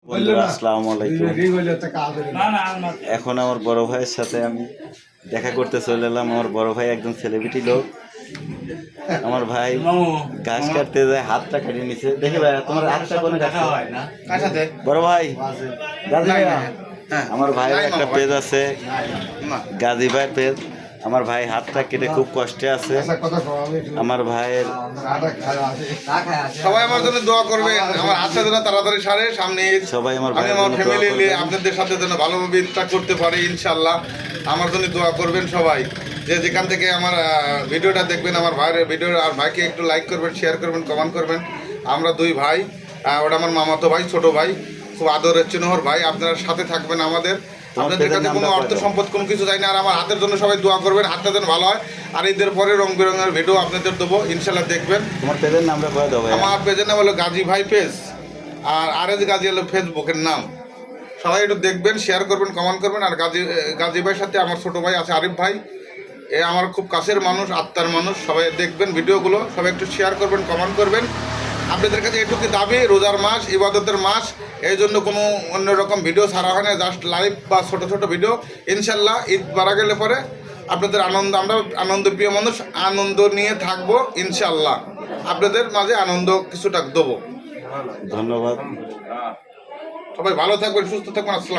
বন্ধুরা আসসালামু আলাইকুম। এখন আমার বড় ভাইয়ের সাথে আমি দেখা করতে চলে এলাম। আমার বড় ভাই একজন সেলিব্রিটি লোক। আমার ভাই ঘাস কাটতে যায়, হাতটা কেটে নিছে। দেখে ভাই তোমার হাতটা কোনো দেখা হয় না বড় ভাই গাজী ভাই। আমার ভাইয়ের একটা পেজ আছে, গাজী ভাইয়ের পেজ। আমার ভাই হাতটা কেটে খুব কষ্টে আছে। আমার ভাইয়ের সবাই আমার জন্য দোয়া করবেন, আমার হাতটা যেন তাড়াতাড়ি সারে। সামনে সবাই আমার আমি আমার ফ্যামিলি নিয়ে আপনাদের সাথে যেন ভালোভাবে ঈদটা করতে পারি ইনশাল্লাহ। আমার জন্য দোয়া করবেন সবাই, যে যেখান থেকে আমার ভিডিওটা দেখবেন, আমার ভাইয়ের ভিডিও আর ভাইকে একটু লাইক করবেন, শেয়ার করবেন, কমেন্ট করবেন। আমরা দুই ভাই, ওটা আমার মামাতো ভাই, ছোট ভাই, খুব আদরের চিহ্নহর ভাই। আপনারা সাথে থাকবেন আমাদের। আপনাদের কাছে কোনো অর্থ সম্পদ কোনো কিছু চাই না। আর আমার হাতের জন্য সবাই দোয়া করবেন, হাতটা যেন ভালো হয়। আর ঈদের পরে রং বেরঙের ভিডিও আপনাদের দেবো ইনশাল্লাহ, দেখবেন। তোমার পেজের নামটা বলে দাও ভাই। আমার পেজের নাম হলো গাজী ভাই পেজ, আর আরএস গাজী হলো ফেসবুকের নাম। সবাই একটু দেখবেন, শেয়ার করবেন, কমেন্ট করবেন। আর গাজী ভাইয়ের সাথে আমার ছোট ভাই আছে আরিফ ভাই, এ আমার খুব কাছের মানুষ, আত্মার মানুষ। সবাই দেখবেন ভিডিওগুলো, সবাই একটু শেয়ার করবেন, কমেন্ট করবেন। আপনাদের কাছে এটুকু দাবি, রোজার মাস, ইবাদতের মাস, এই জন্য কোনো অন্যরকম ভিডিও ছাড়া হয় না, জাস্ট লাইভ বা ছোটো ছোটো ভিডিও। ইনশাল্লাহ ঈদ বাড়া গেলে পরে আপনাদের আনন্দ, আমরা আনন্দপ্রিয় মানুষ, আনন্দ নিয়ে থাকবো ইনশাল্লাহ। আপনাদের মাঝে আনন্দ কিছুটা দেবো। ধন্যবাদ। সবাই ভালো থাকবেন, সুস্থ থাকবেন। আসসালাম।